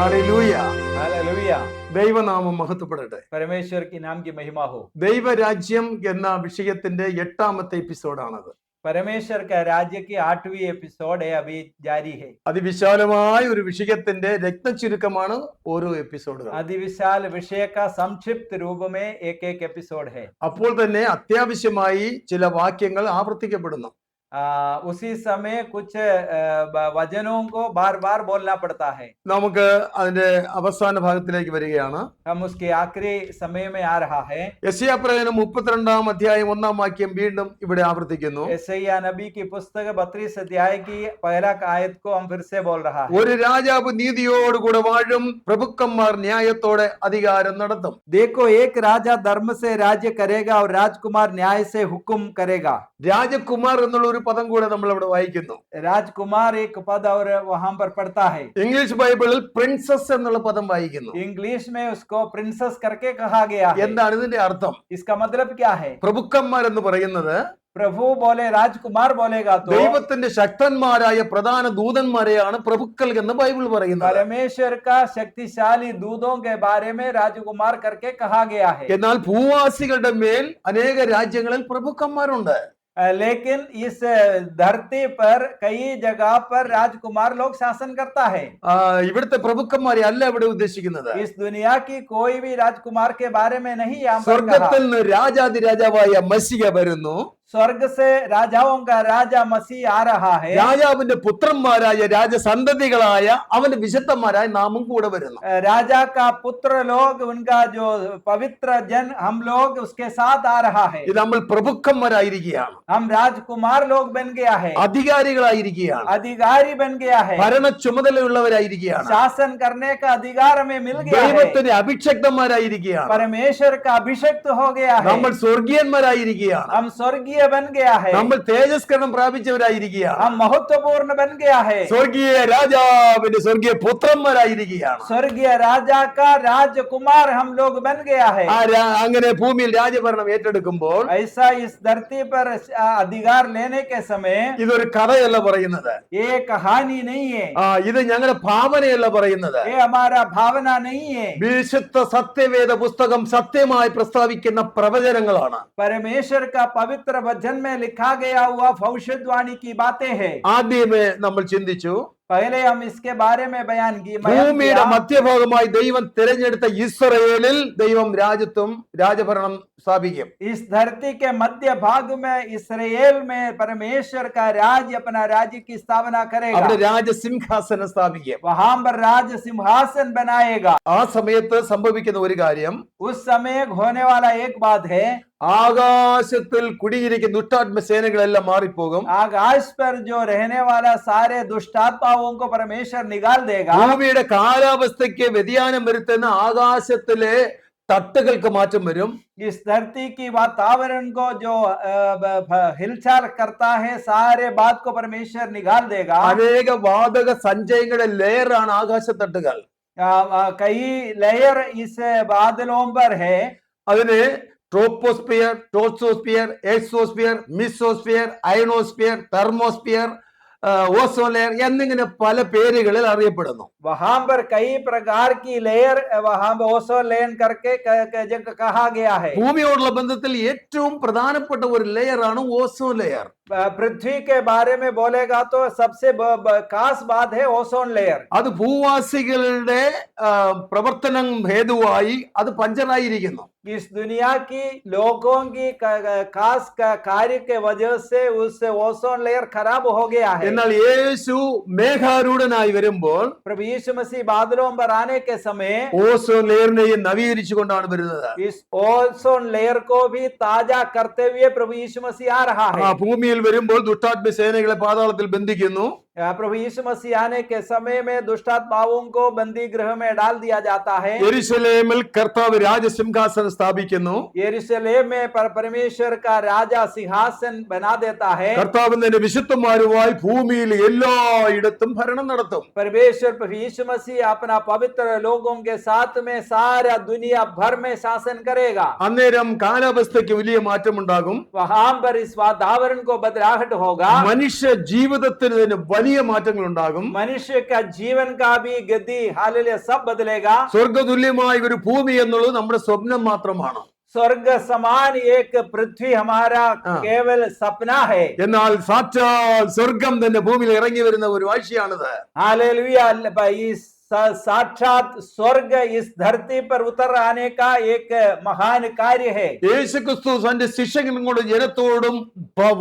Hallelujah, hallelujah. ദൈവനാമം മഹത്വപ്പെടട്ടെ. परमेश्वर की नाम की महिमा हो। ദൈവരാജ്യം എന്ന വിഷയത്തിന്റെ 8ാമത്തെ എപ്പിസോഡാണത്. परमेश्वर का राज्य की 8वीं एपिसोड है, अभी जारी है। അതിവിശാലമായ ഒരു വിഷയത്തിന്റെ രത്നചുരുക്കമാണ് ഓരോ എപ്പിസോഡുകൾ. अधिविशाल विषय का संक्षिप्त रूप में एक एक एपिसोड है। അപ്പോൾ തന്നെ അത്യാവശ്യമായി ചില വാക്യങ്ങൾ ആവർത്തിക്കപ്പെടുന്നു. उसी समय कुछ वचनों को बार बार बोलना पड़ता है। നമുക്ക് അതിന്റെ അവസാന ഭാഗത്തിലേക്ക് വരികയാണ്. हम उसके आखिरी समय में आ रहा है। യെശയ്യാപ്രവചനം 32-ാം അധ്യായം 1-ാം വാക്യം വീണ്ടും ഇവിടെ ആവർത്തിക്കുന്നു. യെശയ്യാ നബി की पुस्तक 32 अध्याय की पहला आयत को हम फिर से बोल रहा है। ഒരു രാജാവ് നീതിയോടുകൂടെ വാഴും, പ്രഭുക്കന്മാർ ന്യായത്തോടെ അധികാരം നടത്തും. देखो, एक राजा धर्म से राज्य करेगा और राजकुमार न्याय से हुक्म करेगा। രാജകുമാർ എന്നുള്ള ഒരു പദം കൂടെ നമ്മൾ അവിടെ വായിക്കുന്നു. राजकुमार एक पद और वहां पर पढ़ता है। ഇംഗ്ലീഷ് ബൈബിളിൽ പ്രിൻസസ് എന്നുള്ള പദം വായിക്കുന്നു. इंग्लिश में उसको प्रिंसेस करके कहा गया है। എന്താണ് ഇതിന്റെ അർത്ഥം? इसका मतलब क्या है? പ്രഭുക്കന്മാർ എന്ന് പറയുന്നത് प्रभु बोले राजकुमार बोलेगा तो ദൈവത്തിന്റെ ശക്തന്മാരായ പ്രധാന ദൂതന്മാരെയാണ് പ്രഭുക്കൾ എന്ന് ബൈബിൾ പറയുന്നത്. परमेश्वर का शक्तिशाली दूतों के बारे में राजकुमार करके कहा गया है। എന്നാൽ ഭൂവാസികളുടെ മേൽ അനേക രാജ്യങ്ങളിൽ പ്രഭുക്കന്മാരുണ്ട്. लेकिन इस धरती पर कई जगह पर राजकुमार लोग शासन करता है। ഇവിടുത്തെ പ്രഭുക്കന്മാരെ അല്ല ഇവിടെ ഉദ്ദേശിക്കുന്നത്. इस दुनिया की कोई भी राजकुमार के बारे में नहीं यहाँ पर कहा। സ്വർഗത്തിൽ നിന്ന് രാജാതിരാജാവായ മശിഹ വരുന്നു. स्वर्ग से राजाओं का राजा मसीह आ रहा है। രാജാവിന്റെ പുത്രന്മാരായ രാജസന്തതികളായ അവന്റെ വിശുദ്ധന്മാരായ നാമും കൂടെ വരുന്നു. राजा का पुत्र लोग, उनका जो पवित्र जन, हम लोग उसके साथ आ रहा है। ഇത് നമ്മൾ പ്രഭുക്കന്മാരായിരിക്കുകയാണ്, हम राजकुमार लोग बन गया है, അധികാരികളായിരിക്കുകയാണ്, अधिकारी बन गया है, ഭരണ ചുമതലയുള്ളവരായിരിക്കുകയാണ്, शासन करने का अधिकार हमें मिल गया है, ദൈവത്തിന് അഭിഷക്തന്മാരായിരിക്കുകയാണ്, परमेश्वर का अभिषेक हो गया है, നമ്മൾ സ്വർഗീയന്മാരായിരിക്കുകയാണ്, हम स्वर्गीय बन गया है, നമ്മൾ തേജസ്കരണം പ്രാപിച്ചവരായിരിക്കുകയാണ്, हम महत्वपूर्ण बन गया है, സ്വർഗീയ രാജാവിന്റെ സ്വർഗീയ പുത്രന്മാരായിരിക്കുകയാണ്. स्वर्गीय राजा का राजकुमार हम लोग बन गया है। അങ്ങനെ ഭൂമിയിൽ രാജഭരണം ഏറ്റെടുക്കുമ്പോൾ ऐसा इस धरती पर अधिकार लेने के समय ഇതൊരു കഥയല്ല പറയുന്നത്, ये कहानी नहीं है, ഇത് ഞങ്ങളുടെ ഭാവനയല്ല പറയുന്നത്. ये हमारा भावना नहीं है, വിശുദ്ധ സത്യവേദ പുസ്തകം സത്യമായി പ്രസ്താവിക്കുന്ന പ്രവചനങ്ങളാണ്. परमेश्वर का पवित्र वचन में लिखा गया हुआ भविष्यवाणी की बातें हैं। ആദ്യമേ നമ്മൾ ചിന്തിച്ചു, पहले हम इसके बारे में बयान की। ഭൂമിയുടെ മധ്യഭാഗമായി ദൈവം തിരഞ്ഞെടുത്ത ഇസ്രായേലിൽ ദൈവം രാജഭരണം സ്ഥാപിക്കും. इस धरती के मध्य भाग में इस्राएल में परमेश्वर का राज्य, अपना राज्य की स्थापना करेगा, അവിടെ രാജസിംഹാസനം സ്ഥാപിക്കും. वहां पर राज सिंहासन बनाएगा। ആ സമയത്ത് സംഭവിക്കുന്ന ഒരു കാര്യം, उस समय होने वाला एक बात है, ആകാശത്തിൽ കുടിയിരിക്കുന്ന ദുഷ്ടാത്മ സേനകളെല്ലാം മാറിപ്പോകും. आकाश पर जो रहने वाला सारे दुष्टात्माओं को परमेश्वर निकाल देगा। ഭൂമിയുടെ കാലാവസ്ഥയ്ക്ക് വ്യതിയാനം വരുത്തുന്ന ആകാശത്തിലെ തട്ടുകൾക്ക് മാറ്റം വരും. इस धरती की वातावरण को जो हिलचाल करता है, सारे बात को परमेश्वर निकाल देगा। അനേക വാതക സഞ്ചയങ്ങളുടെ ലെയറാണ് ആകാശത്തട്ടുകൾ. कई लेयर इस बादलों पर है। അതിന് ട്രോപ്പോസ്ഫിയർ, ടോർസോസ്ഫിയർ, exosphere, mesosphere, ionosphere, thermosphere, ozone layer എന്നിങ്ങനെ പല പേരുകളിൽ അറിയപ്പെടുന്നു. वहां पर कई प्रकार की लेयर, वहां पर ओसोन लेयर करके कहा गया है। ഭൂമിയോടുള്ള ബന്ധത്തിൽ ഏറ്റവും പ്രധാനപ്പെട്ട ഒരു ലെയറാണ് ഓസോൺ ലെയർ. पृथ्वी के बारे में बोलेगा तो सबसे खास बात है ओसोन लेयर। അത് ഭൂവാസികളുടെ പ്രവർത്തനം ഹേതുവായി അത് പഞ്ചറായിരിക്കുന്നു. इस दुनिया की लोगों की खास कार्य के वजह से उस ओसोन लेयर खराब हो गया है। എന്നാൽ യേശു മേഘാരൂഢനായി വരുമ്പോൾ प्रभु यीशु मसीह बादलों पर आने के समय ഓസോൺ ലെയറിനെയും നവീകരിച്ചുകൊണ്ടാണ് വരുന്നത്. इस ओसोन लेयर को भी ताजा करते हुए प्रभु यीशु मसीह आ रहा है। ഭൂമിയിൽ വരുമ്പോൾ ദുഷ്ടാത്മ സേനകളെ പാതാളത്തിൽ ബന്ധിക്കുന്നു. प्रभु यीशु मसीह आने के समय में दुष्टात्माओं को बंदी गृह में डाल दिया जाता है। യെരുശലേമിൽ കർത്താവ് രാജസിംഹാസനം സ്ഥാപിക്കുന്നു. यरूशलेम में परमेश्वर का राजा सिंहासन बना देता है। കർത്താവ് തന്റെ വിശുദ്ധന്മാരുമായി ഭൂമിയിൽ എല്ലായിടത്തും ഭരണം നടത്തും. परमेश्वर प्रभु यीशु मसीह अपना पवित्र लोगों के साथ में सारा दुनिया भर में शासन करेगा। അന്നേരം കാലാവസ്ഥയ്ക്ക് വലിയ മാറ്റമുണ്ടാകും. वहां पर इस वातावरण को बदलाहट होगा। മനുഷ്യ ജീവിതത്തിന് വലിയ മാറ്റങ്ങൾ ഉണ്ടാകും. मनुष्य का जीवन का भी गति हालेलुया सब बदलेगा. സ്വർഗതുല്യമായ ഒരു ഭൂമി എന്നുള്ളത് നമ്മുടെ സ്വപ്നം മാത്രമാണ്. स्वर्ग समान एक पृथ्वी हमारा केवल सपना है. എന്നാൽ സാക്ഷാൽ സ്വർഗം തന്നെ ഭൂമിയിൽ ഇറങ്ങി വരുന്ന ഒരു വാഴ്ചയാണിത്. हालेलुया. इस साक्षात स्वर्ग इस धरती पर उतर आने का एक महान कार्य है. യേശുക്രിസ്തു തന്റെ ശിഷ്യങ്ങളോടും ജനത്തോടും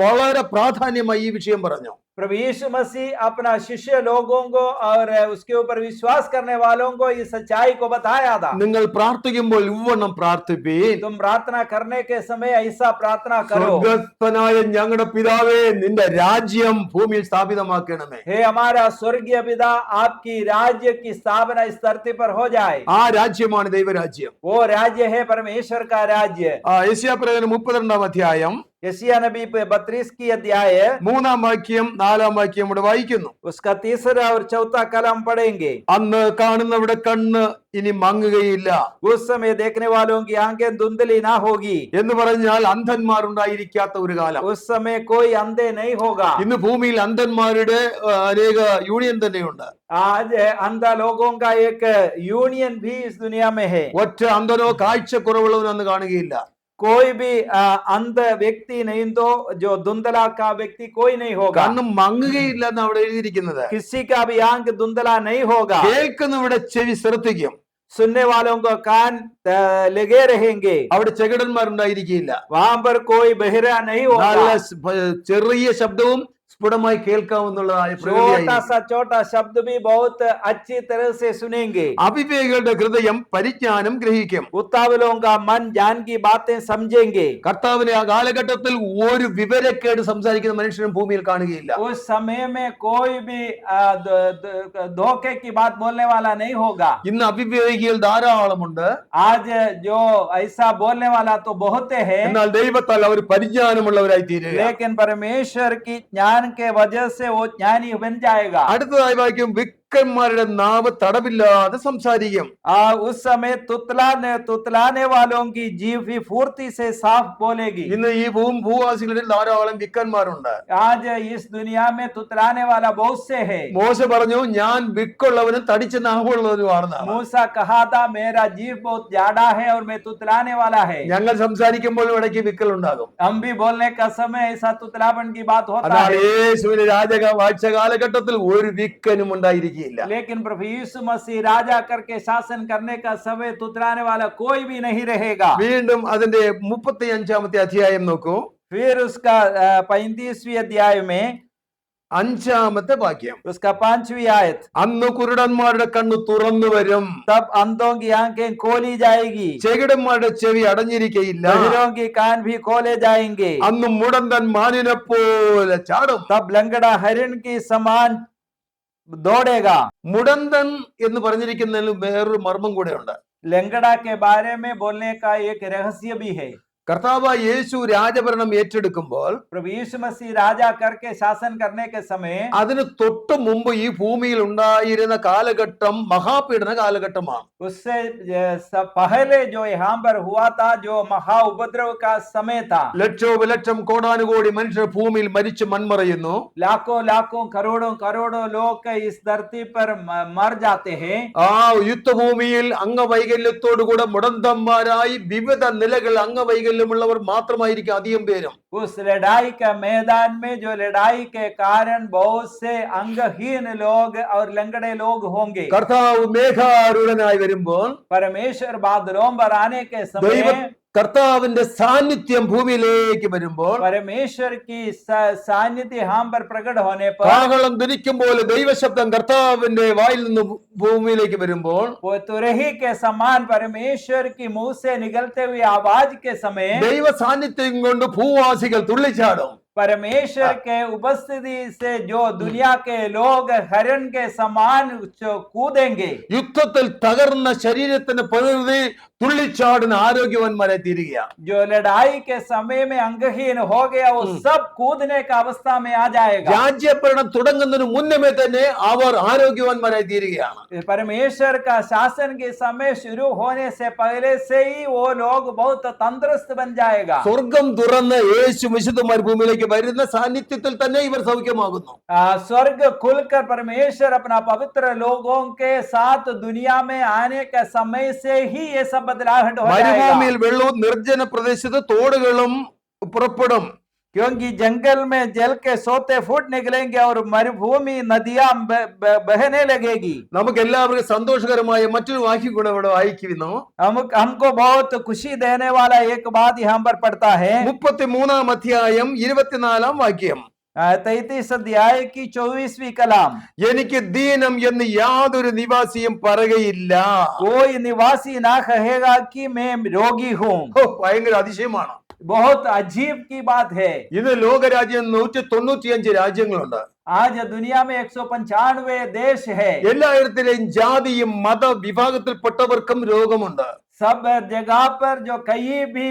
വളരെ പ്രാധാന്യമായി ഈ വിഷയം പറഞ്ഞു. प्रभु यीशु मसीह अपना शिष्य लोगों को और उसके ऊपर विश्वास करने वालों को इस सच्चाई को बताया था. നിങ്ങൾ പ്രാർത്ഥിക്കുമ്പോൾ ഇവണ്ണം പ്രാർത്ഥിപ്പീൻ. तुम प्रार्थना करने के समय ऐसा प्रार्थना करो. സ്വർഗ്ഗസ്ഥനായ ഞങ്ങളുടെ പിതാവേ, നിന്റെ രാജ്യം ഭൂമിയിൽ സ്ഥാപിതമാക്കണമേ. हे हमारा स्वर्गीय पिता, आपकी राज्य की स्थापना इस धरती पर हो जाए. ആ രാജ്യമാണ് ദൈവരാജ്യം. वो राज्य है परमेश्वर का राज्य. യെശയ്യാപ്രവചനം 32 അധ്യായം यशायाह नबी 32 की अध्याय 3 വാക്യം 4 വാക്യം ഇവിടെ വായിക്കുന്നു. उसका तीसरा और चौथा कलम पढ़ेंगे. അന്ന് കാണുന്നവരുടെ കണ്ണ് ഇനി മങ്ങുകയില്ല. उस समय देखने वालों की आंखें धुंधली ना होगी. എന്ന് പറഞ്ഞാൽ അന്ധന്മാരുണ്ടായിരിക്കാത്ത ഒരു കാലം. उस समय कोई अंधे नहीं होगा. ഇന്ന് ഭൂമിയിൽ അന്ധന്മാരുടെ അനേക യൂണിയൻ തന്നെയുണ്ട്. आज अंधा लोगों का एक यूनियन भी इस दुनिया में है. ഒറ്റ അന്ധനോ കാഴ്ചക്കുറവുള്ളവനോ അന്ന് കാണുകയില്ല. कोई भी अंध व्यक्ति नहीं, तो जो धुंधला का व्यक्ति कोई नहीं होगा. കണ്ണ് മങ്ങുകയില്ല എന്ന് അവിടെ എഴുതിയിരിക്കുന്നത്. किसी का भी आंख धुंधला नहीं होगा. കേൾക്കുന്നവിടെ ചെവി ശ്രദ്ധിക്കും. सुनने वालों को कान लगे रहेंगे. അവിടെ ചെകിടന്മാരുണ്ടായിരിക്കില്ല. वहां पर कोई बहिरा नहीं നല്ല होगा. ചെറിയ ശബ്ദവും സ്ഫുടമായി കേൾക്കാവുന്നതായ छोटा सा छोटा शब्द भी बहुत अच्छी तरह से सुनेंगे. അവിവേകികളുടെ ഹൃദയം പരിജ്ഞാനം ഗ്രഹിക്കും. उतावलों का मन ज्ञान की बातें समझेंगे. കർത്താവിനെ ആ കാലഘട്ടത്തിൽ ഒരു വിവരക്കേട് സംസാരിക്കുന്ന മനുഷ്യനും ഭൂമിയിൽ കാണുകയില്ല. उस समय में कोई भी धोखे की बात बोलने वाला नहीं होगा. ഇന്ന് അവിവേകികൾ ധാരാളമുണ്ട്. आज जो ऐसा बोलने वाला तो बहुत है, എന്നാൽ ദൈവത്താൽ അവർ പരിജ്ഞാനമുള്ളവരായി തീരുക. लेकिन परमेश्वर की ज्ञान के वजह से वो ज्ञानी बन जाएगा. അടുത്തതായി വായിക്കും, വിക്കന്മാരുടെ നാവ് തടവില്ലാതെ സംസാരിക്കും. उस समय तुतलाने वालों की जीभ भी फुर्ती से साफ बोलेगी. ഇന്ന് ഈ ഭൂവാസികളിൽ ധാരാളം വിക്കന്മാരുണ്ട്. आज इस दुनिया में तुतलाने वाला बहुत से है. മോശ പറഞ്ഞു, ഞാൻ വിക്കുള്ളവനും തടിച്ച നാവുള്ളവനുമാണ്. मूसा कहा था, मेरा जीभ बहुत जाड़ा है और मैं तुतलाने वाला है. ഞങ്ങൾ സംസാരിക്കുമ്പോൾ ഇടയ്ക്ക് വിക്കൽ ഉണ്ടാകും. हम भी बोलने का समय ऐसा तुतलापन की बात होता അതാണ് है. യേശുവിന്റെ വാഴ്ച കാലഘട്ടത്തിൽ ഒരു വിക്കനും ഉണ്ടായിരിക്കില്ല. लेकिन प्रभु यीशु मसीह राजा करके शासन करने का समय तुतलाने वाला कोई भी नहीं रहेगा. വീണ്ടും അതിന്റെ 35 അധ്യായം നോക്കൂ. फिर उसका 35वीं अध्याय में 5 വാക്യം, उसका 5वीं आयत. അന്ന് കുരുടന്മാരുടെ കണ്ണ് തുറന്നു വരും. तब अंधों की आंखें खोली जाएगी. ചെകിടന്മാരുടെ ചെവി അടഞ്ഞിരിക്കയില്ല. बधिरों की कान भी खोले जाएंगे. അന്ന് മുടന്തൻ മാനിനെ പോലെ ചാടും. तब लंगड़ा हरिण की समान दौड़ेगा. മുടന്തൻ എന്ന് പറഞ്ഞിരിക്കുന്നതിൽ വേറൊരു മർമ്മം കൂടെ ഉണ്ട്. लंगड़ा के बारे में बोलने का एक रहस्य भी है. കർത്താവ് യേശു രാജഭരണം ഏറ്റെടുക്കുമ്പോൾ प्रभु यीशु मसीह राजा करके शासन करने के समय അതിന് തൊട്ട് മുമ്പ് ഈ ഭൂമിയിൽ ഉണ്ടായിരുന്ന കാലഘട്ടം മഹാപീഡന കാലഘട്ടമാണ്. उससे पहले जो यहाँ पर हुआ था, जो महा उपद्रव का समय था. ലക്ഷോപലക്ഷം കോടാനുകോടി മനുഷ്യർ ഭൂമിയിൽ മരിച്ചു മൺമറയുന്നു. लाखों लाखों करोड़ों करोड़ों लोग इस धरती पर मर जाते हैं. ആ യുദ്ധഭൂമിയിൽ അംഗവൈകല്യത്തോടുകൂടെ മുടന്തന്മാരായി വിവിധ നിലകൾ അംഗവൈകല്യമുള്ളവർ മാത്രമായിരിക്കും അധികം പേരും. उस लड़ाई का मैदान में जो लड़ाई के कारण बहुत से अंगहीन लोग और लंगड़े लोग होंगे. കർത്താവ് മേഘാരൂഢനായി വരുമ്പോൾ परमेश्वर बादलों पर आने के समय കർത്താവിന്റെ സാന്നിധ്യം ഭൂമിയിലേക്ക് വരുമ്പോൾ परमेश्वर की सानिध्य हम पर प्रकट होने पर കാഹളം ധ്വനിക്കുമ്പോൾ ദൈവശബ്ദം കർത്താവിന്റെ വായിൽ നിന്ന് ഭൂമിയിലേക്ക് വരുമ്പോൾ वो तुरही के समान परमेश्वर की मुंह से निकलते हुए आवाज के समय ദൈവ സാന്നിധ്യം കൊണ്ട് ഭൂവാസികൾ തുള്ളിച്ചാടും. परमेश्वर के उपस्थिति से जो दुनिया के लोग हरण के समान कूदेंगे. യുദ്ധത്തിൽ തകർന്ന ശരീരത്തിന് പ്രകൃതി തുള്ളിച്ചാടുന്ന ആരോഗ്യവാന്മാരെ തീരുകയാണ്. जो लड़ाई के समय में अंगहीन हो गया, वो सब कूदने का अवस्था में आ जाएगा. രാജ്യഭരണം തുടങ്ങുന്നതിന് മുന്നമേ തന്നെ അവർ ആരോഗ്യവാന്മാരായി തീരുകയാണ്. परमेश्वर का शासन के समय शुरू होने से पहले से ही वो लोग बहुत तंदुरुस्त बन जाएगा. സ്വർഗം തുറന്ന് യേശു വിശുദ്ധ മരുഭൂമിയിലേക്ക് വരുന്ന സാന്നിധ്യത്തിൽ തന്നെ ഇവർ സൗഖ്യമാകുന്നു. स्वर्ग खुलकर परमेश्वर अपना पवित्र लोगों के साथ दुनिया में आने का समय से ही ये सब बदलाव हो जाएगा, മരുഭൂമിയിൽ വെള്ളവും നിർജ്ജന പ്രദേശത്ത് തോടുകളും പുറപ്പെടും. क्योंकि जंगल में जल के सोते फूट निकलेंगे और मरुभूमि नदियां बहने लगेगी. നമുക്ക് എല്ലാവർക്കും സന്തോഷകരമായ മറ്റൊരു വാക്യം കൂടെ ഇവിടെ വായിക്കുന്നു. हमको बहुत खुशी देने वाला एक बात यहाँ पर पढ़ता है. 33-ാം അധ്യായം 24-ാം വാക്യം. 33 अध्याय की 24वीं कलाम. എനിക്ക് ദീനം എന്ന് യാതൊരു നിവാസിയും പറയുകയില്ല. कोई निवासी ना कहेगा कि मैं रोगी हूँ. ഭയങ്കര അതിശയമാണ്. बहुत अजीब की बात है. ഇന്ന് ലോകരാജ്യം 195 രാജ്യങ്ങളുണ്ട്. आज दुनिया में 195 देश है. എല്ലായിടത്തിലെയും ജാതിയും മത വിഭാഗത്തിൽപ്പെട്ടവർക്കും രോഗമുണ്ട്. सब जगह पर जो कहीं भी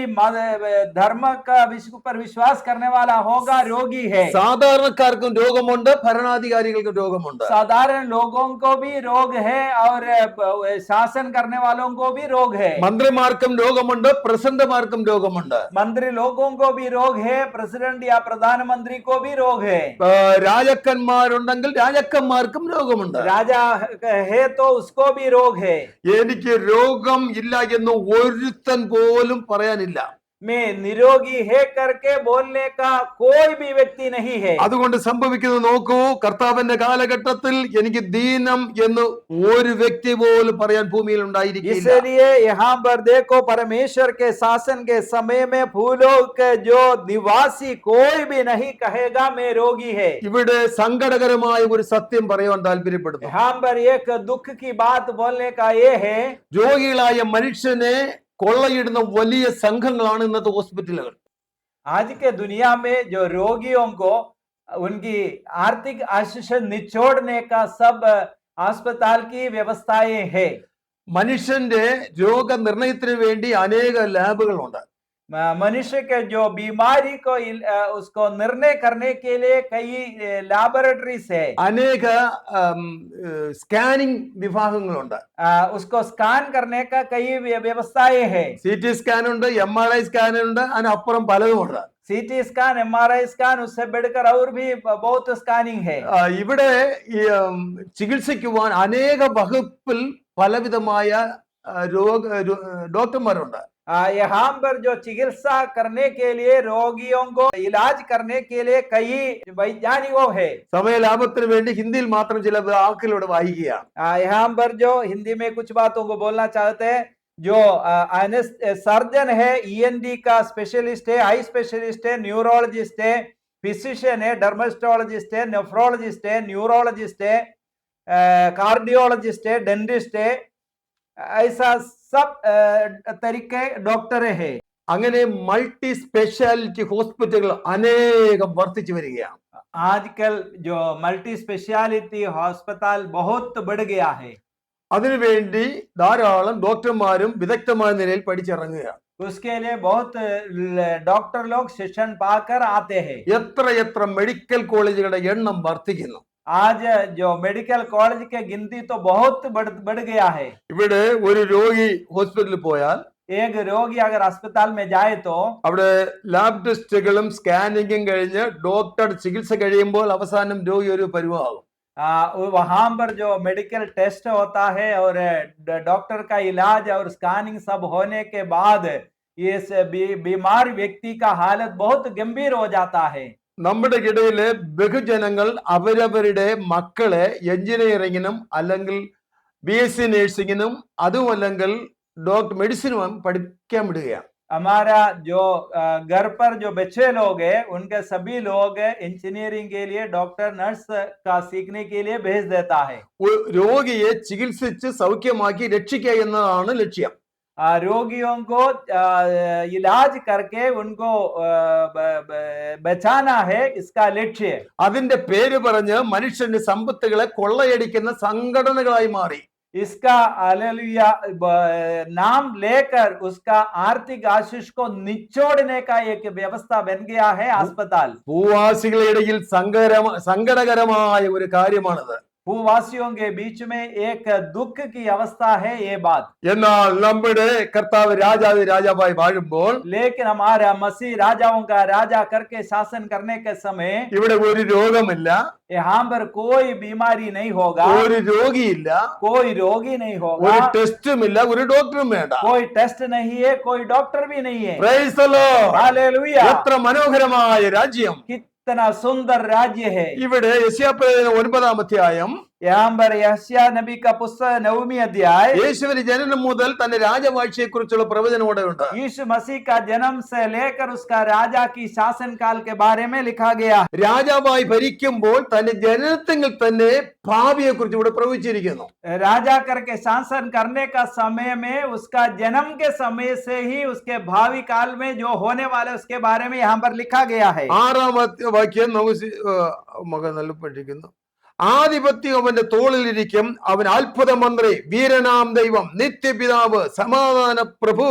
धर्म का पर विश्वास करने वाला होगा रोगी है. സാധാരണക്കാർക്കും രോഗമുണ്ട്, ഭരണാധികാരികൾക്കും രോഗമുണ്ട്. साधारण लोगों को भी रोग है और शासन करने वालों को भी रोग है. മന്ത്രിമാർക്കും രോഗമുണ്ട്, പ്രസിഡന്റുമാർക്കും രോഗമുണ്ട്. मंत्री लोगों को भी रोग है, प्रेसिडेंट या प्रधानमंत्री को भी रोग है. രാജാക്കന്മാരുണ്ടെങ്കിൽ രാജാക്കന്മാർക്കും രോഗമുണ്ട്. राजा है तो उसको भी रोग है. എനിക്ക് രോഗം ഇല്ല എന്ന് ഒരുത്തൻ പോലും പറയാനില്ല. मैं निरोगी है करके बोलने का कोई भी व्यक्ति नहीं है. അതുകൊണ്ട് സംഭവിക്കുന്നത് നോക്കൂ, കർത്താവിന്റെ കാലഘട്ടത്തിൽ എനിക്ക് ദീനം എന്ന് ഒരു വ്യക്തി പോലും പറയാൻ ഭൂമിയിൽ ഉണ്ടായിരിക്കില്ല. इसलिए यहाँ पर देखो, परमेश्वर के शासन के समय में फूलों के जो निवासी कोई भी नहीं कहेगा मैं रोगी है. ഇവിടെ സങ്കടകരമായ ഒരു സത്യം പറയാൻ താല്പര്യപ്പെടുന്നു. यहाँ पर एक दुख की बात बोलने का ये है, രോഗികളായ മനുഷ്യനെ കൊള്ളയിടുന്ന വലിയ സംഘങ്ങളാണ് ഇന്നത്തെ ഹോസ്പിറ്റലുകൾ. आज के दुनिया में जो रोगियों को उनकी आर्थिक आशीष निचोड़ने का सब अस्पताल की व्यवस्थाएं है. മനുഷ്യന്റെ രോഗനിർണയത്തിന് വേണ്ടി അനേക ലാബുകളുണ്ട്. मनुष्य के जो बीमारी को उसको निर्णय करने के लिए कई लैबोरेटरीज है. അനേക സ്കാനിംഗ് വിഭാഗങ്ങളുണ്ട്. उसको स्कैन करने का कई व्यवस्थाएं है. CT സ്കാൻ ഉണ്ട്, MRI സ്കാൻ ഉണ്ട്, അതിനപ്പുറം പലതുമുണ്ട്. CT स्कैन, MRI स्कैन, उससे बढ़कर और भी बहुत स्कैनिंग है. ഇവിടെ ചികിത്സിക്കുവാൻ അനേക വകുപ്പിൽ പലവിധമായ ഡോക്ടർമാരുണ്ട്. यहाँ पर जो चिकित्सा करने के लिए, रोगियों को इलाज करने के लिए कई वैज्ञानिकों है. സമയ ലാഭത്തിന് വേണ്ടി ഹിന്ദിയിൽ മാത്രം ചില വാക്കുകളോട് വായിക്കുകയാണ്. यहाँ पर जो हिंदी में कुछ बातों को बोलना चाहते हैं, जो सर्जन है, ENT का स्पेशलिस्ट है, आई स्पेशलिस्ट है, न्यूरोलॉजिस्ट है, फिजिशियन है, डर्मेटोलॉजिस्ट है, नेफ्रोलॉजिस्ट है, न्यूरोलॉजिस्ट है, कार्डियोलॉजिस्ट है, डेंटिस्ट है, ऐसा सब तरीके डॉक्टर है. അങ്ങനെ മൾട്ടി സ്പെഷ്യാലിറ്റി ഹോസ്പിറ്റലുകൾ അനേകം വർദ്ധിച്ചു വരികയാണ്. आजकल जो मल्टी स्पेशलिटी अस्पताल बहुत बढ़ गया है. അതിനുവേണ്ടി ധാരാളം ഡോക്ടർമാരും വിദഗ്ധമായ നിലയിൽ പഠിച്ചിറങ്ങുകയാണ്. उसके लिए बहुत डॉक्टर लोग शिक्षण पाकर आते हैं. എത്ര മെഡിക്കൽ കോളേജുകളുടെ എണ്ണം വർദ്ധിക്കുന്നു. आज जो मेडिकल कॉलेज के गिनती तो बहुत बढ़ गया है. ഇവിടെ ഒരു രോഗി ഹോസ്പിറ്റലിൽ പോയാൽ, एक रोगी अगर अस्पताल में जाए तो അവിടെ ലാബ് ടെസ്റ്റുകളും സ്കാനിങ്ങും കഴിഞ്ഞ് ഡോക്ടർ ചികിത്സ കഴിയുമ്പോൾ അവസാനം രോഗി ഒരു പരുവാകും. वहां पर जो मेडिकल टेस्ट होता है और डॉक्टर का इलाज और स्कैनिंग सब होने के बाद इस बीमार व्यक्ति का हालत बहुत गंभीर हो जाता है. നമ്മുടെ ഇടയിലെ ബഹുജനങ്ങൾ അവരവരുടെ മക്കളെ എഞ്ചിനീയറിംഗിനും അല്ലെങ്കിൽ BSc നഴ്സിംഗിനും അതുമല്ലെങ്കിൽ മെഡിസിനും പഠിക്കാൻ വിടുകയാണ്. हमारा जो घर पर जो बच्चे लोग हैं, उनके सभी लोग इंजीनियरिंग के लिए, डॉक्टर नर्स का सीखने के लिए भेज देता है. രോഗിയെ ചികിത്സിച്ച് സൗഖ്യമാക്കി രക്ഷിക്കുക എന്നതാണ് ലക്ഷ്യം. रोगियों को इलाज करके उनको बचाना है, इसका लक्ष्य. അതിന്റെ പേര് പറഞ്ഞ് മനുഷ്യന്റെ സമ്പത്തുകളെ കൊള്ളയടിക്കുന്ന സംഘടനകളായി മാറി. इसका हालेलुया नाम लेकर उसका आर्थिक आशीष को निचोड़ने का एक व्यवस्था बन गया है अस्पताल. ഭൂവാസികളുടെ ഇടയിൽ സങ്കടകരമായ ഒരു കാര്യമാണത്. भूवासियों के बीच में एक दुख की अवस्था है ये बात। എന്നാൽ നമ്മുടെ കർത്താവ് രാജാവ് രാജാവായി വാഴുമ്പോൾ लेकिन हमारा मसीह राजाओं का राजा करके शासन करने के समय ഇവിടെ ഒരു രോഗമില്ല, यहाँ पर कोई बीमारी नहीं होगा, ഒരു രോഗിയില്ല, कोई रोगी नहीं होगा, ഒരു ടെസ്റ്റും ഇല്ല, ഒരു ഡോക്ടറും വേണ്ട. कोई टेस्ट नहीं है, कोई डॉक्टर भी नहीं है। Praise the Lord. हालेलुया। എത്ര മനോഹരമായ രാജ്യം. कितना सुंदर राज्य है। ഇവിടെ യെശയ്യാപ്രവചനം 9-ാം അധ്യായം यहाँ पर यशायाह नबी का पुस्तक 9वीं अध्याय യേശുവിന്റെ ജനനം മുതൽ തന്റെ രാജവാഴ്ചയെ കുറിച്ചുള്ള പ്രവചനം ഇവിടെ ഉണ്ട്. यीशु मसीह का जन्म से लेकर उसका राजा की शासन काल के बारे में लिखा गया। രാജാവായി ഭരിക്കുമ്പോൾ തന്റെ ജനനത്തിൽ തന്നെ ഭാവിയെ കുറിച്ച് ഇവിടെ പ്രവചിച്ചിരിക്കുന്നു. राजा करके शासन करने का समय में उसका जन्म के समय से ही उसके भावी काल में जो होने वाले उसके बारे में यहाँ पर लिखा गया है। 6-ാമത്തെ വാക്യം നമുക്ക് മകൻ നല്ല പഠിക്കുന്നു. ആധിപത്യം അവന്റെ തോളിലിരിക്കും, അവൻ അത്ഭുത മന്ത്രി, വീരനാം ദൈവം, നിത്യപിതാവ്, സമാധാന പ്രഭു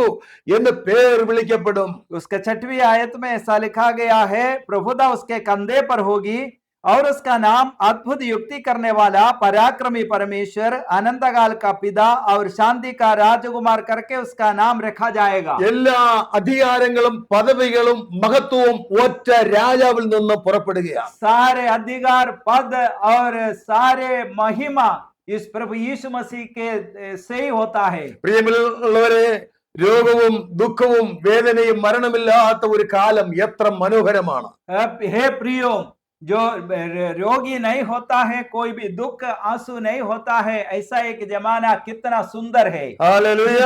എന്ന് പേർ വിളിക്കപ്പെടും. उसके 6वीं आयत में ऐसा लिखा गया है, प्रभुता उसके कंधे पर होगी और उसका नाम अद्भुत युक्ति करने वाला, पराक्रमी परमेश्वर, अनंतकाल का पिता और शांति का राजकुमार करके उसका नाम रखा जाएगा। എല്ലാ അധികാരങ്ങളും പദവികളും മഹത്വവും ഒറ്റ രാജാവിൽ നിന്ന് പുറപ്പെടുകയാണ്. सारे अधिकार, पद और सारे महिमा इस प्रभु यीशु मसीह के से ही होता है। പ്രിയമുള്ളവരെ, രോഗവും ദുഃഖവും വേദനയും മരണമില്ലാത്ത ഒരു കാലം എത്ര മനോഹരമാണ്. हे प्रियो, जो रोगी नहीं होता है, कोई भी दुख आंसू नहीं होता है, ऐसा एक जमाना कितना सुंदर है। ഹല്ലേലൂയ.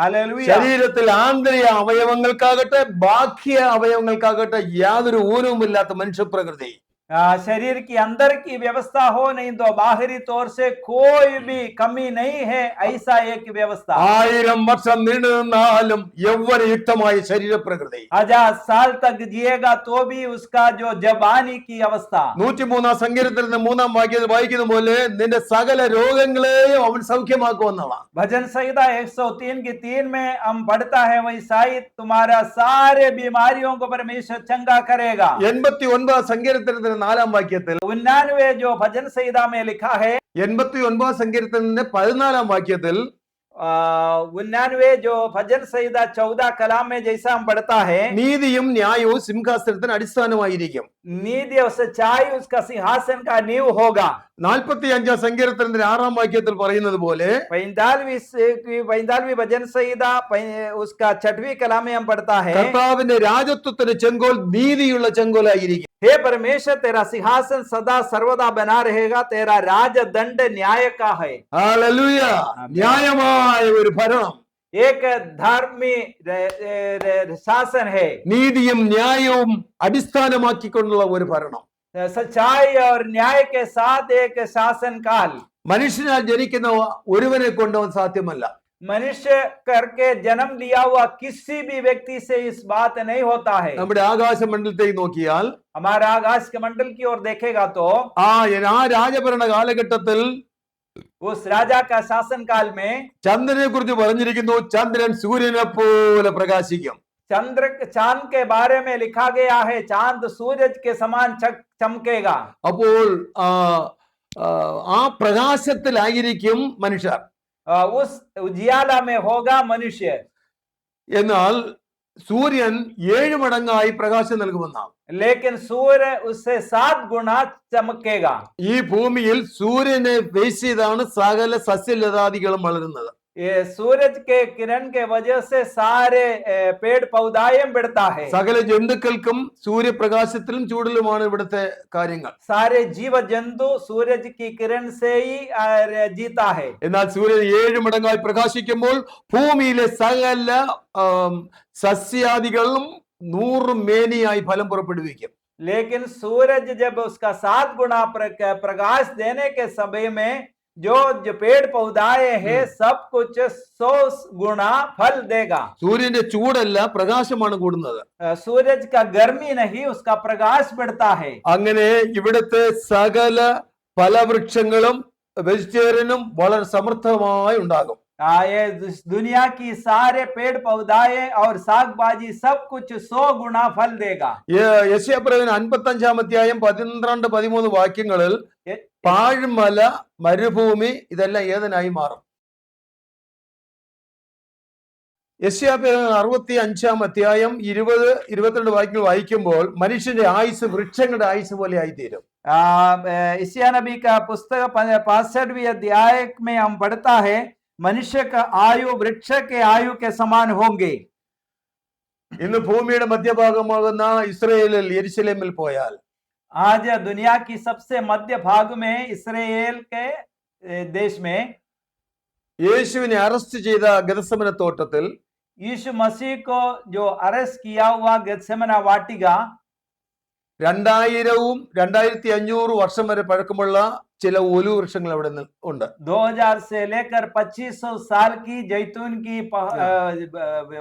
हालेलुया। ശരീരത്തിൽ ആന്തരിക അവയവങ്ങൾക്കാകട്ടെ ബാഹ്യ അവയവങ്ങൾക്കാകട്ടെ യാതൊരു ഊനവുമില്ലാത്ത മനുഷ്യപ്രകൃതി. शरीर की अंदर की व्यवस्था हो नहीं तो बाहरी तौर से कोई भी कमी नहीं है, ऐसा एक व्यवस्था। 1000 വർഷം നീണ്ടു നിന്നാലും യൗവനയുക്തമായ ശരീരപ്രകൃതി. 1000 साल तक जिएगा तो भी उसका जो जवानी की अवस्था। 103-ാം സങ്കീർത്തനത്തിന്റെ 3-ാം വാക്യത്തിൽ വായിക്കുന്ന പോലെ നിന്റെ സകല രോഗങ്ങളെയും അവൻ സൗഖ്യമാക്കുമെന്നാണ്. भजन संहिता 103 की 3 में हम पढ़ता है, वही शायद तुम्हारा सारे बीमारियों को परमेश्वर चंगा करेगा। 89-ാം സങ്കീർത്തനത്തിന്റെ 4-ാം വാക്യത്തിൽ 99 जो भजन संहिता में लिखा है, 89-ാം സങ്കീർത്തനത്തിന്റെ 14-ാം വാക്യത്തിൽ 99 जो भजन संहिता 14 कलाम में जैसा हम पढ़ता है, നീതിയും ന്യായവും സിംഹാസനത്തിന് അടിസ്ഥാനമായിരിക്കും. नीति और सच्चाई उसका सिंहासन का नींव होगा। 45-ാം സങ്കീർത്തനത്തിന്റെ 6-ാം വാക്യത്തിൽ പറയുന്നത് പോലെ 45वीं भजन संहिता उसका 6वीं कलाम में हम पढ़ता है, കർത്താവിന്റെ രാജത്വത്തിന് ചെങ്കോൽ നീതിയുള്ള ചെങ്കോലായിരിക്കും. हे परमेश्वर तेरा सिंहासन सदा सर्वदा बना रहेगा, तेरा राज दंड न्याय का है। ഹല്ലേലൂയ. ന്യായമായ ഒരു ഭരണം, एक धर्मी शासन है, നീതിയും ന്യായവും അടിസ്ഥാനമാക്കിക്കൊണ്ടുള്ള ഒരു ഭരണം. सच्चाई और न्याय के साथ एक शासन काल। മനുഷ്യനാൽ ജനിക്കുന്ന ഒരുവനെ കൊണ്ടവൻ സാധ്യമല്ല. मनुष्य करके जन्म लिया हुआ किसी भी व्यक्ति से इस बात नहीं होता है। നമ്മുടെ ആകാശമണ്ഡലത്തേക്ക് നോക്കിയാൽ हमारा आकाश के मंडल की ओर देखेगा तो ആ രാജഭരണ കാലഘട്ടത്തിൽ उस राजा का शासन काल में ചന്ദ്രനെ കുറിച്ച് പറഞ്ഞിരിക്കുന്നു, ചന്ദ്രൻ സൂര്യനെ പോലെ പ്രകാശിക്കും. चांद के बारे में लिखा गया है, चांद सूरज के समान चमकेगा। അപ്പോൾ ആ പ്രകാശത്തിലായിരിക്കും മനുഷ്യർ. उस उजियाला में होगा मनुष्य। എന്നാൽ സൂര്യൻ 7 മടങ്ങായി പ്രകാശം നൽകുമെന്നാണ്. लेकिन सूर्य उससे 7 गुना चमकेगा। ഈ ഭൂമിയിൽ സൂര്യനെ ബേസ് ചെയ്താണ് സകല സസ്യലതാദികളും വളരുന്നത്. ये सूरज के किरण के वजह से सारे पेड़ पौधाएं बढ़ता है। സകല ജന്തുക്കൾക്കും സൂര്യപ്രകാശത്തിലും ചൂടിലുമാണ് ഇവിടുത്തെ കാര്യങ്ങൾ. सारे जीव जंतु सूरज की किरण से ही जीता है। എന്നാൽ സൂര്യൻ 7 മടങ്ങായി പ്രകാശിക്കുമ്പോൾ ഭൂമിയിലെ സകല സസ്യാദികളും 100 മേനിയായി ഫലം പുറപ്പെടുവിക്കും. लेकिन सूरज जब उसका 7 गुना प्रकाश देने के समय में जो पेड़ पौधाए हैं सब कुछ 100 गुना फल देगा। സൂര്യന്റെ ചൂടല്ല, പ്രകാശമാണ് കൂടുന്നത്. सूरज का गर्मी नहीं, उसका प्रकाश बढ़ता है। അങ്ങനെ ഇവിടുത്തെ സകല ഫലവൃക്ഷങ്ങളും വെജിറ്റേറിയനും വളരെ സമൃദ്ധമായി ഉണ്ടാകും. ये दुनिया की सारे पेड़ पौधाएं और साग बाजी सब कुछ 100 गुना फल देगा। യെശയ്യാപ്രവചനം 55-ാം അധ്യായം 12-13 വാക്യങ്ങളിൽ ये- പാഴ്മല, മരുഭൂമി ഇതെല്ലാം ഏതിനായി മാറും? യെശയ്യാപ്രവചനം 65-ാം അധ്യായം 20-22 വാക്യങ്ങൾ വായിക്കുമ്പോൾ മനുഷ്യന്റെ ആയുസ് വൃക്ഷങ്ങളുടെ ആയുസ് പോലെ ആയിത്തീരും. यशायाह नबी का पुस्तक 65वीं अध्याय में हम पढ़ता है, मनुष्य का आयु वृक्ष के आयु के समान होंगे। ഇന്ന് ഭൂമിയുടെ മധ്യഭാഗമാകുന്ന ഇസ്രയേലിൽ യെരുശലേമിൽ പോയാൽ आज दुनिया की सबसे मध्य भाग में इस्राएल के देश में യേശുവിനെ അറസ്റ്റ് ചെയ്ത ഗെത്സമന തോട്ടത്തിൽ यीशु मसीह को जो अरेस्ट किया हुआ गेत्सेमना वाटिका 2000-ഉം 2500 വർഷം വരെ പഴക്കമുള്ള ചില ഒലിവ് വൃക്ഷങ്ങൾ അവിടെ ഉണ്ട്. 2000 से लेकर 2500 साल की जैतून की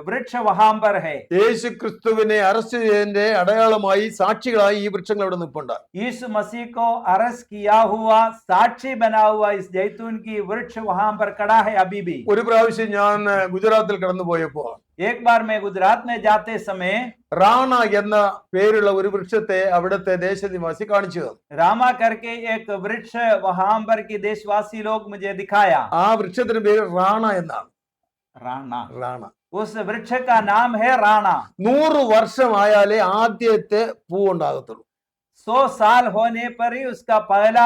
वृक्ष वहां पर है। യേശു ക്രിസ്തുവിനെ അറസ്റ്റ് ചെയ്തതിന്റെ അടയാളമായി സാക്ഷികളായി ഈ വൃക്ഷങ്ങൾ അവിടെ നിൽപ്പുണ്ട്. यीशु मसीह को अरेस्ट किया हुआ साक्षी बना हुआ इस जैतून की वृक्ष वहां पर खड़ा है अभी भी। ഒരു പ്രാവശ്യം ഞാൻ ഗുജറാത്തിൽ കടന്നു പോയപ്പോൾ एक बार मैं गुजरात में जाते समय റാണ എന്ന പേരുള്ള ഒരു വൃക്ഷത്തെ അവിടുത്തെ ദേശനിവാസി കാണിച്ചു തന്നു. रामा करके एक वृक्ष वहां पर की देशवासी लोग मुझे दिखाया। ആ വൃക്ഷത്തിന് പേര് റാണ എന്നാണ്. राणा, റാണ. उस वृक्ष का नाम है राणा। 100 വർഷമായാലേ ആദ്യത്തെ പൂ ഉണ്ടാകത്തുള്ളൂ. 100 साल होने पर ही उसका पहला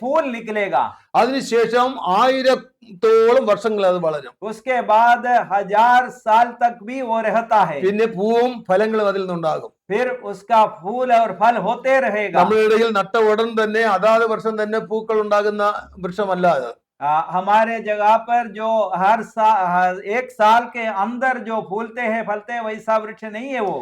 फूल निकलेगा। അതിനുശേഷം 1000-ത്തോളം വർഷങ്ങൾ അത് വളരും. उसके बाद 1000 साल तक भी वो रहता है। പിന്നെ പൂവും ഫലങ്ങളും അതിൽ നിന്നുണ്ടാകും. फिर उसका फूल और फल होते रहेगा। നമ്മുടെ ഇടയിൽ നട്ട ഉടൻ തന്നെ അതാത് വർഷം തന്നെ പൂക്കൾ ഉണ്ടാകുന്ന വൃക്ഷമല്ല അത്. हमारे जगह पर जो हर साल 1 साल के अंदर जो फूलते हैं फलते हैं वैसा वृक्ष नहीं है वो।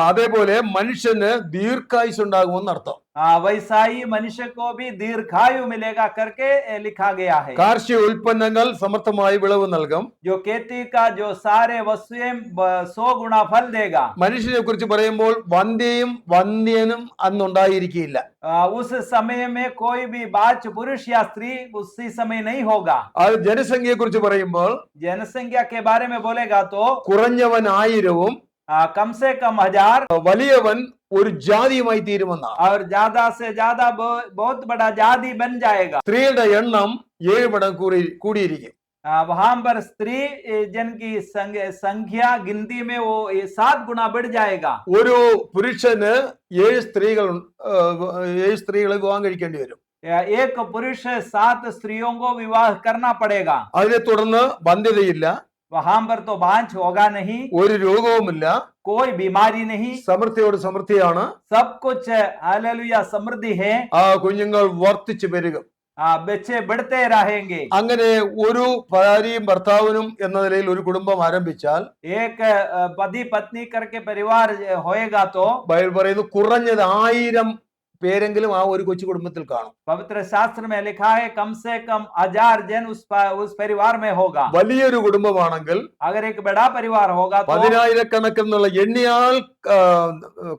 അതേപോലെ മനുഷ്യന് ദീർഘായുസ് ഉണ്ടാകുമെന്ന് അർത്ഥം. वैसा ही मनुष्य को भी दीर्घायु मिलेगा करके लिखा गया है। കാർഷിക ഉൽപ്പന്നങ്ങൾ സമർത്ഥമായി വിളവ് നൽകും. जो खेती का जो सारे वस्तुएं 100 गुना फल देगा। മനുഷ്യനെ കുറിച്ച് പറയുമ്പോൾ വന്ധ്യയും വന്ധ്യനും അന്നുണ്ടായിരിക്കില്ല. उस समय में कोई भी बाच पुरुष या स्त्री उसी समय नहीं होगा। അത് ജനസംഖ്യയെ കുറിച്ച് പറയുമ്പോൾ जनसंख्या के बारे में बोलेगा तो കുറഞ്ഞവൻ 1000-ഉം कम से कम 1000 വലിയവൻ ഒരു ജാതിയുമായി തീരുമെന്നാണ്. और ज्यादा से ज्यादा बहुत बड़ा जाति बन जाएगा। സ്ത്രീയുടെ എണ്ണം 7 മടങ്ങ് കൂടിയിരിക്കും. वहां पर स्त्री जन की संख्या गिनती में वो 7 गुना बढ़ जाएगा। ഒരു പുരുഷന് 7 സ്ത്രീകളെ വിവാഹം കഴിക്കേണ്ടി വരും. एक पुरुष 7 स्त्रियों को विवाह करना पड़ेगा। അതിനെ തുടർന്ന് വന്ധ്യതയില്ല, वहां पर तो बांझ होगा नहीं, ഒരു രോഗവുമില്ല, कोई बीमारी नहीं, സമൃദ്ധിയോട് സമൃദ്ധിയാണ്. सब कुछ हालेलुया समृद्धि है। ആ കുഞ്ഞുങ്ങൾ വർദ്ധിച്ചു പെരുകും. बच्चे बढ़ते रहेंगे। അങ്ങനെ ഒരു ഭാര്യയും ഭർത്താവിനും എന്ന നിലയിൽ ഒരു കുടുംബം ആരംഭിച്ചാൽ एक पति पत्नी करके परिवार होएगा तो ബൈബിൾ പറയുന്നു കുറഞ്ഞത് 1000 പേരെങ്കിലും ആ ഒരു കൊച്ചു കുടുംബത്തിൽ കാണും. पवित्र शास्त्र में लिखा है कम से कम 1000 जन उस परिवार में होगा। വലിയൊരു കുടുംബമാണെങ്കിൽ अगर एक बड़ा परिवार होगा तो 10,000-കണക്കിനുള്ള എണ്ണിയാൽ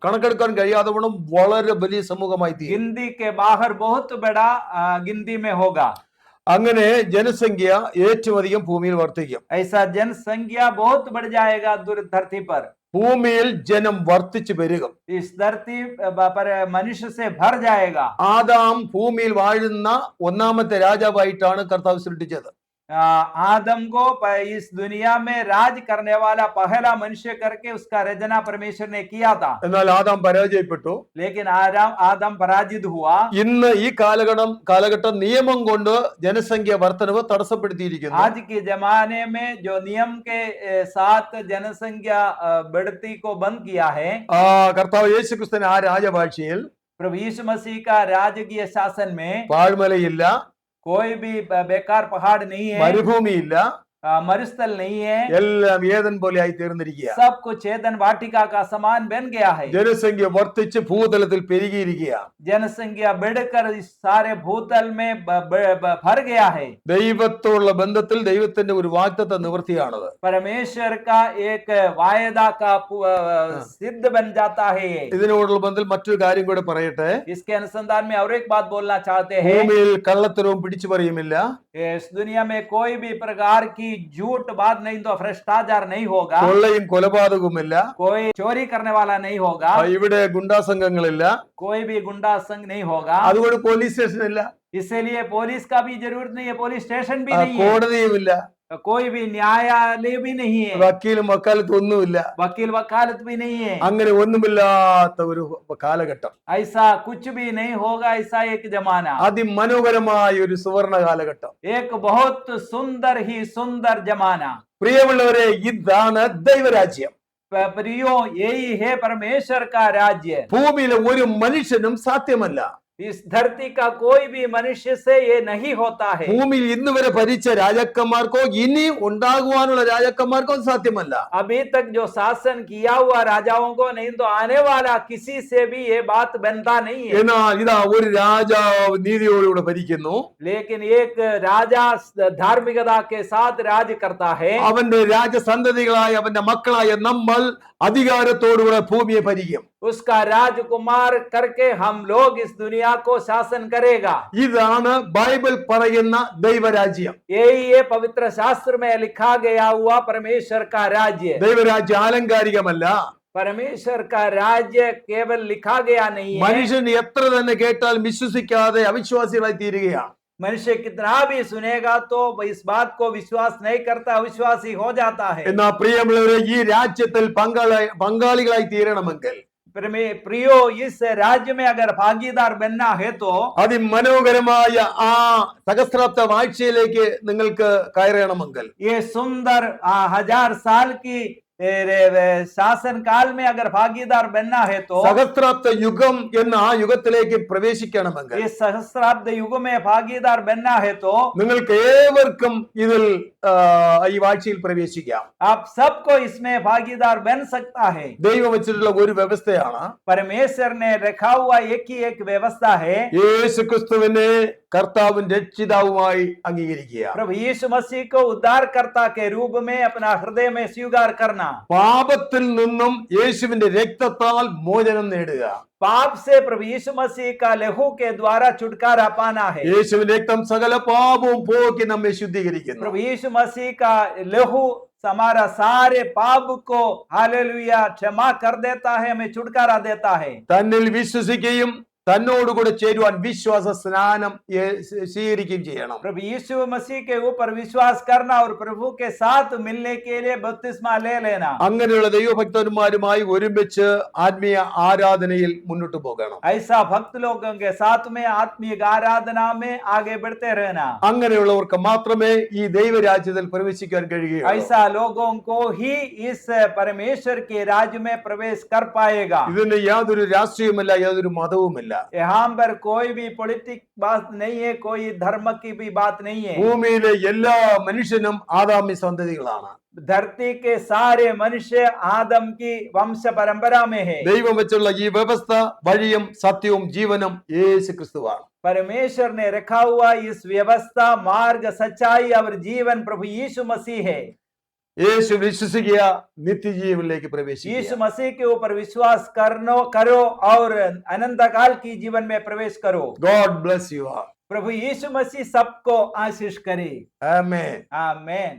കണക്കെടുക്കാൻ കഴിയാതെ വണ്ണം വളരെ വലിയ സമൂഹമായി തീരും. गिनती के बाहर बहुत बड़ा गिनती में होगा। അങ്ങനെ ജനസംഖ്യ ഏറ്റവും അധികം ഭൂമിയിൽ വർദ്ധിക്കും. ऐसा जनसंख्या बहुत बढ़ जाएगा धरती पर। ഭൂമിയിൽ ജനം വർദ്ധിച്ചു പെരുകും. इस धरती पर मनुष्य से भर जाएगा। ആദാം ഭൂമിയിൽ വാഴുന്ന ഒന്നാമത്തെ രാജാവായിട്ടാണ് കർത്താവ് സൃഷ്ടിച്ചത്. आदम को इस दुनिया में राज करने वाला पहला मनुष्य करके उसका रचना परमेश्वर ने किया था। എന്നാൽ ആദാം പരാജയപ്പെട്ടു. लेकिन आदम पराजित हुआ। ഇന്ന് ഈ കാലഘട്ടം നിയമം കൊണ്ട് ജനസംഖ്യ വർധനവ് തടസ്സപ്പെടുത്തിയിരിക്കുന്നു. आज के जमाने में जो नियम के साथ जनसंख्या बढ़ती को बंद किया है। കർത്താവ് യേശുക്രിസ്തുവിന്റെ ആ രാജവാഴ്ചയിൽ प्रभु यीशु मसीह का राजकीय शासन में പാഴ്മലയില്ല, कोई भी बेकार पहाड़ नहीं है, മരുഭൂമിയില്ല, मरुस्थल नहीं है, എല്ലാം ഏതൻ പോലെ ആയി തീർന്നിരിക്കുക. सब कुछ एदन वाटिका का समान बन गया है. ജനസംഖ്യ വർദ്ധിച്ച് ഭൂതലത്തിൽ പെരുകിയിരിക്കുക. जनसंख्या बढ़कर इस सारे भूतल में भर गया है. ദൈവത്തോടുള്ള ബന്ധത്തിൽ ദൈവത്തിന്റെ ഒരു വാഗ്ദത്ത നിവൃത്തിയാണത്. परमेश्वर का एक वायदा का सिद्ध बन जाता है ये. ഇതിനോടുള്ള ബന്ധത്തിൽ മറ്റൊരു കാര്യം കൂടെ പറയട്ടെ. इसके अनुसंधान में और एक बात बोलना चाहते हैं. ഭൂമിയിൽ കള്ളത്തരവും പിടിച്ചു പറയുമില്ല. इस दुनिया में कोई भी प्रकार की झूठ बात नहीं तो भ्रष्टाचार नहीं होगा. കൊള്ളയും കൊലപാതകവുമില്ല. कोई चोरी करने वाला नहीं होगा. ഇവിടെ ഗുണ്ടാ സംഘങ്ങളില്ല. कोई भी गुंडा संघ नहीं होगा. അതുകൊണ്ട് പോലീസ് സ്റ്റേഷൻ ഇല്ല. इसलिए पुलिस का भी जरूरत नहीं है, पुलिस स्टेशन भी नहीं है, കോടതിയുമില്ല. कोई भी न्यायालय भी नहीं है, വക്കീലും വക്കാലത്തും ഒന്നുമില്ല. वकील वकालत भी नहीं है. അങ്ങനെ ഒന്നുമില്ലാത്ത ഒരു കാലഘട്ടം. ऐसा कुछ भी नहीं होगा. ऐसा एक जमाना, അതിമനോഹരമായ ഒരു സുവർണ കാലഘട്ടം. एक बहुत सुंदर ही सुंदर जमाना. പ്രിയമുള്ളവരെ, ഇതാണ് ദൈവരാജ്യം. प्रियो, यही है परमेश्वर का राज्य. ഭൂമിയിലെ ഒരു മനുഷ്യനും സാധ്യമല്ല. इस धरती का कोई भी मनुष्य से ये नहीं होता है. ഭൂമിയിൽ ഇന്ന് വരെ ഭരിച്ച രാജാക്കന്മാർക്കോ ഇനി ഉണ്ടാകുവാനുള്ള രാജാക്കന്മാർക്കോ സാധ്യമല്ല. अभी तक जो शासन किया हुआ राजाओं को नहीं तो आने वाला किसी से भी ये बात बनता नहीं है. എന്നാൽ ഇതാ ഒരു രാജാവ് നീതിയോടുകൂടെ ഭരിക്കുന്നു. लेकिन एक राजा धार्मिकता के साथ राज करता है. അവന്റെ രാജസന്തതികളായ അവന്റെ മക്കളായ നമ്മൾ അധികാരത്തോടുകൂടെ ഭൂമിയെ ഭരിക്കും. उसका राजकुमार करके हम लोग इस दुनिया को शासन करेगा. ഇതാണ് ബൈബിൾ പറയുന്ന ദൈവരാജ്യം. यही ये पवित्र शास्त्र में लिखा गया हुआ परमेश्वर का राज्य. ദൈവരാജ്യം ആലങ്കാരികമല്ല. परमेश्वर का राज्य केवल लिखा गया नहीं है. മനുഷ്യൻ എത്ര തന്നെ കേട്ടാൽ വിശ്വസിക്കാതെ അവിശ്വാസികളായി തീരുകയാണ്. मनुष्य कितना भी सुनेगा तो इस बात को विश्वास नहीं करता, अविश्वासी हो जाता है. എന്നാൽ പ്രിയമുള്ളവരെ, ഈ രാജ്യത്തിൽ പങ്കാളികളായി തീരണമെങ്കിൽ, प्रियो, इस राज्य में अगर भागीदार बनना है तो അതിമനോഹരമായ ആ സഹസ്രാബ്ദ വാഴ്ചയിലേക്ക് നിങ്ങൾക്ക് കയറണമെങ്കിൽ, ये सुंदर 1000 साल की शासन काल में अगर भागीदार बनना है तो സഹസ്രാബ്ദ യുഗം എന്ന ആ യുഗത്തിലേക്ക് പ്രവേശിക്കണമെങ്കിൽ, इस सहस्राब्द युग में भागीदार बनना है तो നിങ്ങൾക്ക് ഏവർക്കും ഇതിൽ ഈ വാഴ്ചയിൽ പ്രവേശിക്കാം. आप सबको इसमें भागीदार बन सकता है. ദൈവം വെച്ചിട്ടുള്ള ഒരു വ്യവസ്ഥയാണ്, परमेश्वर ने रखा हुआ एक ही एक व्यवस्था है. യേശു ക്രിസ്തുവിനെ കർത്താവും രക്ഷിതാവുമായി അംഗീകരിക്കുക. प्रभु यीशु मसीह को उद्धारकर्ता के रूप में अपना हृदय में स्वीकार करना. പാപത്തിൽ നിന്നും യേശുവിന്റെ രക്തത്താൽ മോചനം നേടുക. पाप से प्रभु यीशु मसीह का लहू के द्वारा छुटकारा पाना है. യേശുവിന്റെ രക്തം സകല പാപവും പോക്കി നമ്മെ ശുദ്ധീകരിക്കുന്നു. प्रभु यीशु मसीह का लहू हमारा सारे पाप को हालेलुया क्षमा कर देता है, हमें छुटकारा देता है. തന്നിൽ വിശ്വസിക്കുകയും തന്നോടുകൂടെ ചേരുവാൻ വിശ്വാസ സ്നാനം സ്വീകരിക്കുകയും ചെയ്യണം. प्रभु यीशु मसीह के ऊपर विश्वास करना और प्रभु के साथ मिलने के लिए बपतिस्मा ले लेना. അങ്ങനെയുള്ള ദൈവഭക്തന്മാരുമായി ഒരുമിച്ച് ആത്മീയ ആരാധനയിൽ മുന്നോട്ട് പോകണം. ऐसा भक्त लोगों के साथ में आत्मीय आराधना में आगे बढ़ते रहना. അങ്ങനെയുള്ളവർക്ക് മാത്രമേ ഈ ദൈവരാജ്യത്തിൽ പ്രവേശിക്കാൻ കഴിയുകയുള്ളൂ. ऐसा लोगों को ही इस परमेश्वर के राज्य में प्रवेश कर पाएगा. ഇതിന് യാതൊരു രാഷ്ട്രീയമില്ല, യാതൊരു മതവുമില്ല. यहाँ पर कोई भी पॉलिटिक बात नहीं है, कोई धर्म की भी बात नहीं है. ഭൂമിയിലെ എല്ലാ മനുഷ്യനും ആദാമ്യ സന്തതികളാണ്. धरती के सारे मनुष्य आदम की वंश परंपरा में है. ദൈവം വെച്ചുള്ള ഈ വ്യവസ്ഥ വഴിയും സത്യവും ജീവനും യേശു ക്രിസ്തുവാണ്. परमेश्वर ने रखा हुआ इस व्यवस्था, मार्ग, सच्चाई और जीवन प्रभु यीशु मसीह है. യേശു വിശ്വസിക്കുക, നിത്യജീവനിലേക്ക് പ്രവേശിക്കുക. यीशु मसीह के ऊपर विश्वास करो और अनंत काल की जीवन में प्रवेश करो. God bless you all. प्रभु यीशु मसीह सबको आशीष करे. Amen. आमेन.